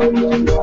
Thank you.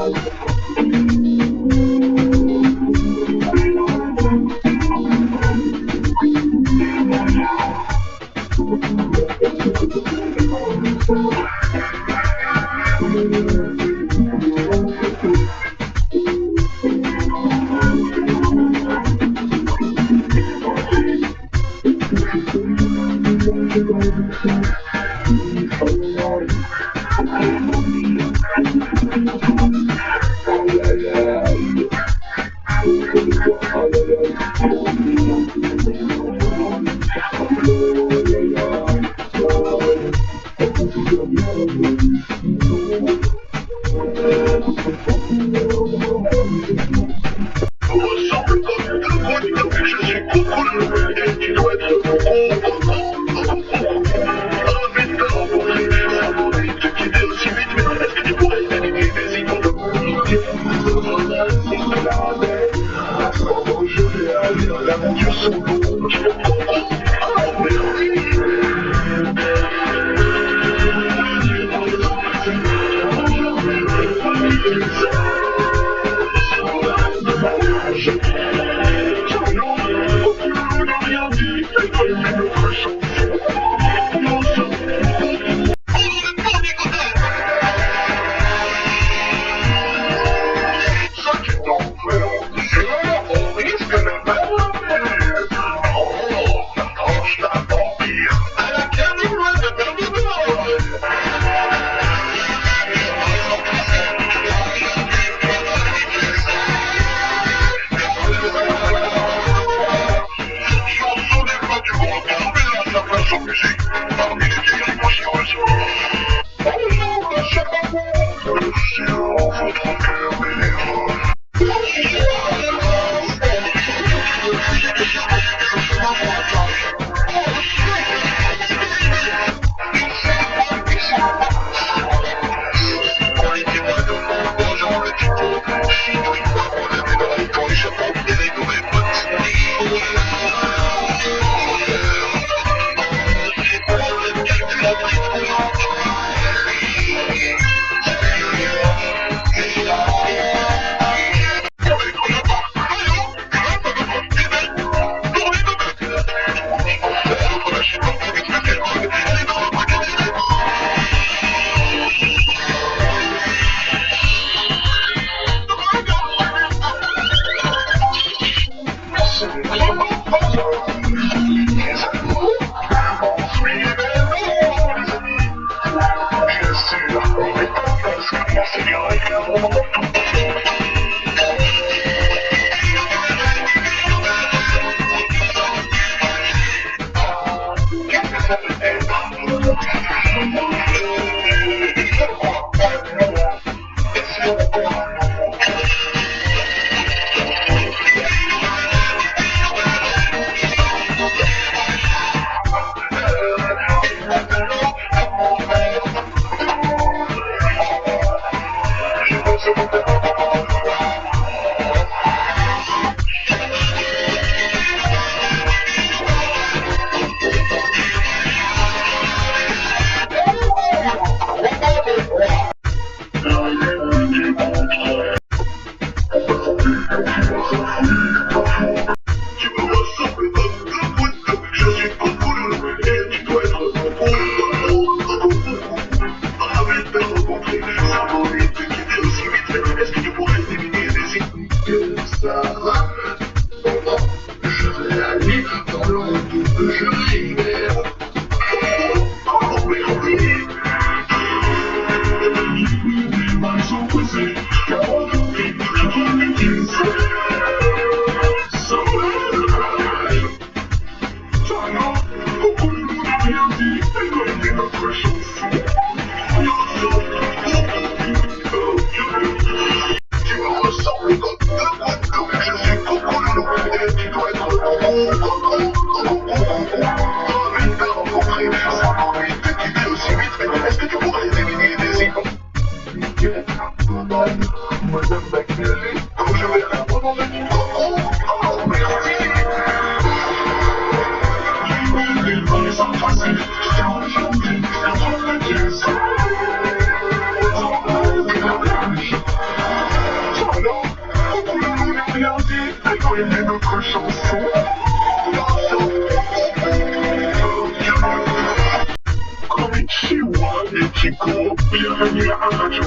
Chico, bienvenue à Radio.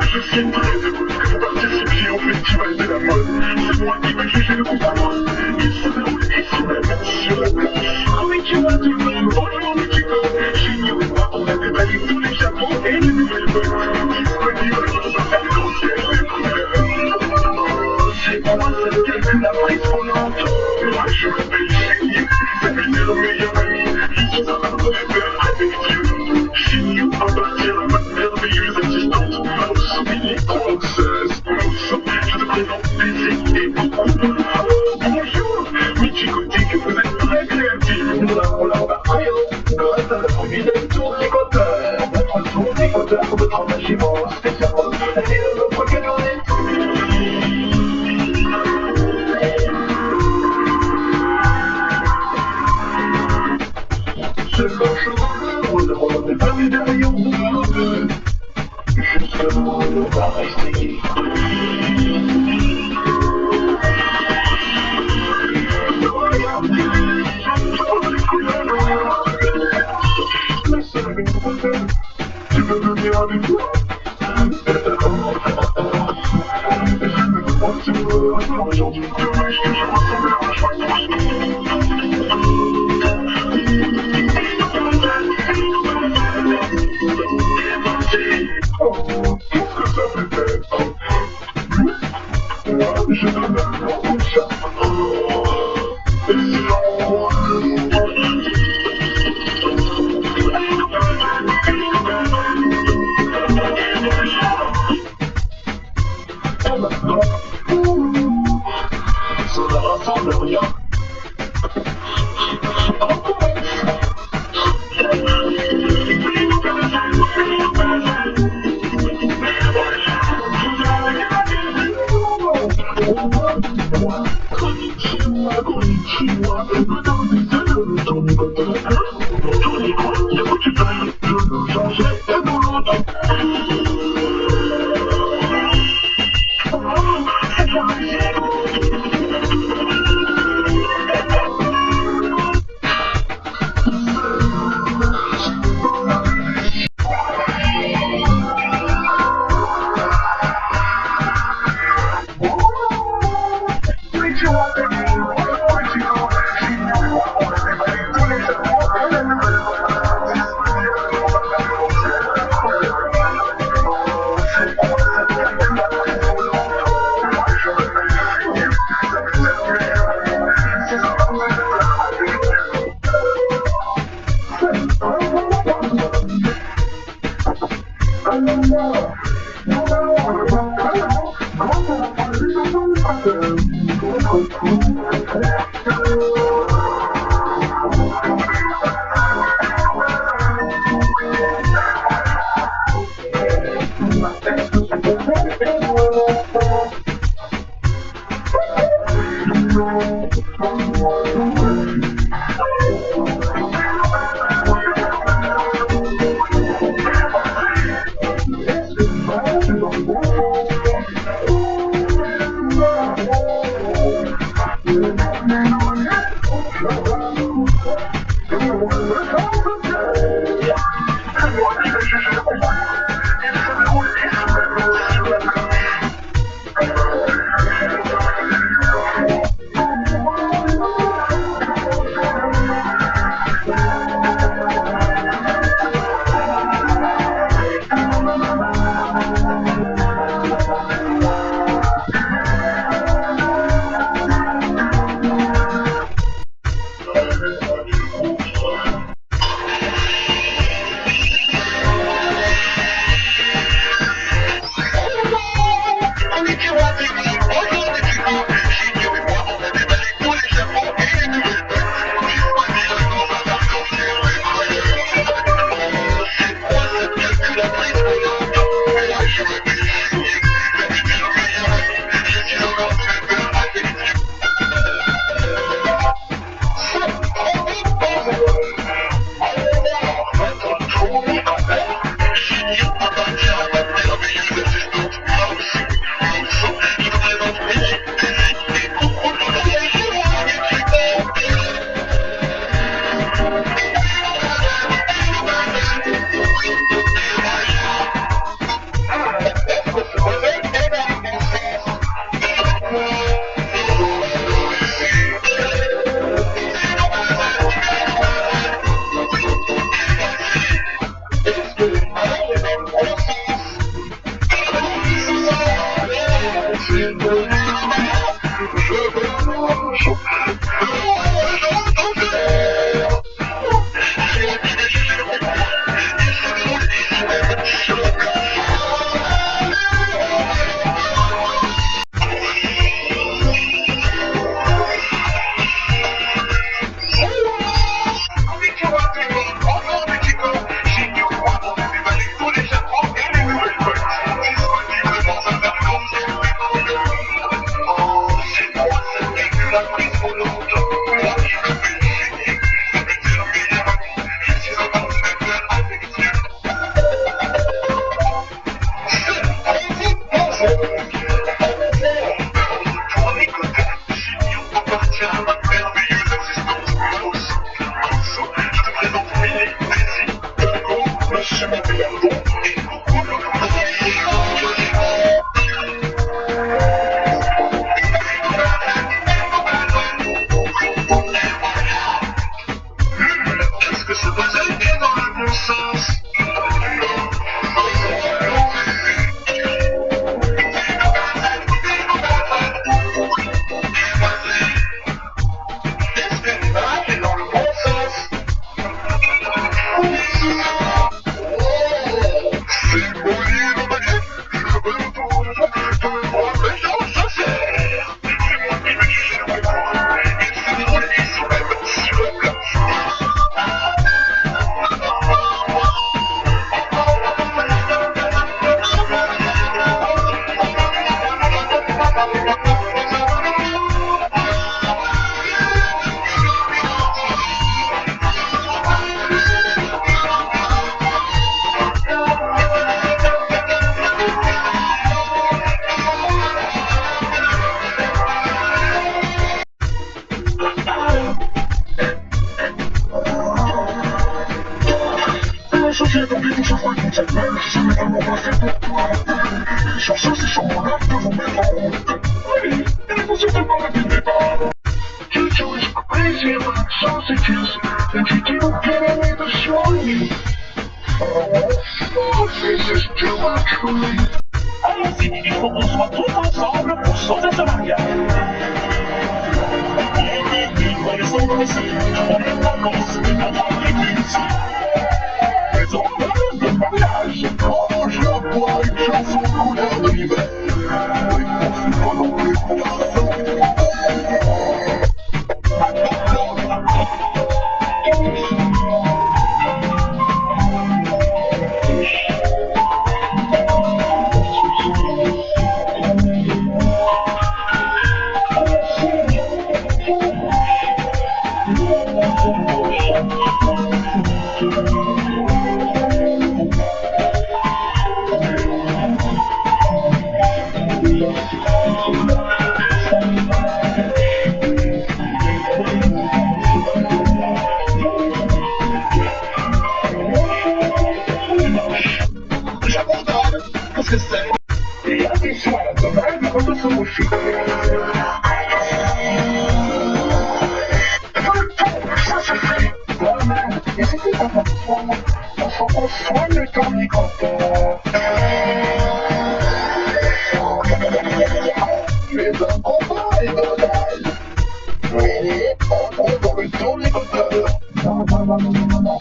Je suis très heureux que vous participiez au festival de la mode. C'est moi qui vais juger le concours. Il se déroule ici même sur la place. Avec moi tout le monde, bonjour les Chico. Chez nous et moi, on a déballé tous les chapeaux et les nouvelles bottes. Disponibles dans un arc-en-ciel de couleurs. C'est moi celle qui a vu la prise volante. Moi je m'appelle Chénier, c'est le meilleur ami. Je suis un collaborateur avec Dieu. Chénier appartient à ma merveilleuse assistante Mouse, princesse Mouse. Je te présente des et beaucoup de bonjour, mes chicotis, que vous êtes très créatifs. Nous avons l'embarqué grâce à notre fidèle tourniquoteur. Notre tourniquoteur, votre régiment spécialement. Et notre camionnette. C'est le chemin, on n'est pas mis derrière nous. Justement, on va rester. La seule prochaine, tu veux venir avec moi? Je ne veux pas te aujourd'hui. Dommage que je ressemble à un cheval. Oh, qu'est-ce que ça peut être? Moi, je donne un grand coup de chat. Et si on... Et maintenant, ça ne rassemble rien. Konnichiwa, madame Bizarre, le tourniquoteur. Tourniquoteur, il faut que tu parles de nous changer et de l'autre. Oh, c'est de la magie. Qu'est-ce que c'est posé dans le bon sens? J'ai tenté tout ça, crois toute cette même, je n'ai vraiment pas fait pour toi. Et sur ça, c'est sûrement là de vous mettre en route. Oui, et ne vous inquiétez pas depuis le départ. Future is crazy about sausages, and you do get away the slowly. Oh, this is too much for me. Allons-y, il faut qu'on soit tous ensemble pour sauver ce mariage. Les voyous sont dressés, on est annonce de notre église. Maison de mariage, quand je la vois une chanson couleur de l'hiver. Oui, on fait pas non plus pour ça. J'abandonne, parce que c'est... Et attention à la dommage quand on se mouche. Ça se fait. Oh merde, et c'était pas pour toi. On s'en prend soin de ton micro-port. Mais un combat est banal. Oui, on dans le tournicoteur. Non, non, non, non, non, non.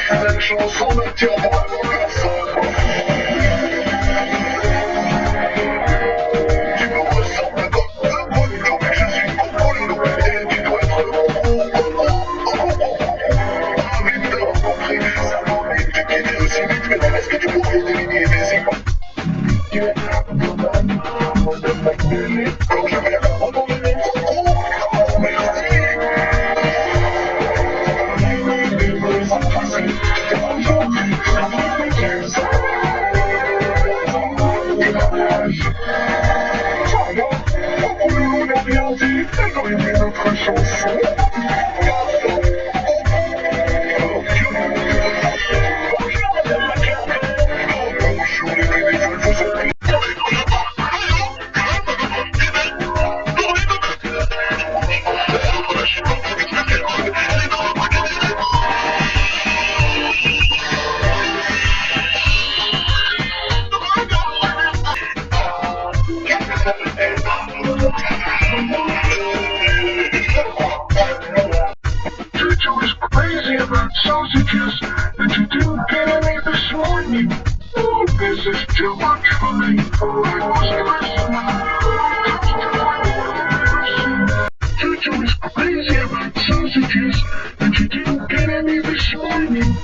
Cette chanson me tire vraiment personne. Tu me ressembles comme deux grenouilles, mais je suis Cocololo et tu dois être envie de rencontrer, ça m'ennuie de quitter aussi vite, mais est-ce que tu pourrais deviner mes émotions? Mickey, Donald, Madame McNally, quand je vais abandonner mon concours, oh merci. Les meufs sont passées, car aujourd'hui, ça va me faire ça. Et mariage. Ça va, Cocololo n'a rien dit, elle a aimé notre chanson. Future is crazy about sausages, and you didn't get any this morning. Oh, this is too much for me. I was Future is crazy about sausages, and you didn't get any this morning.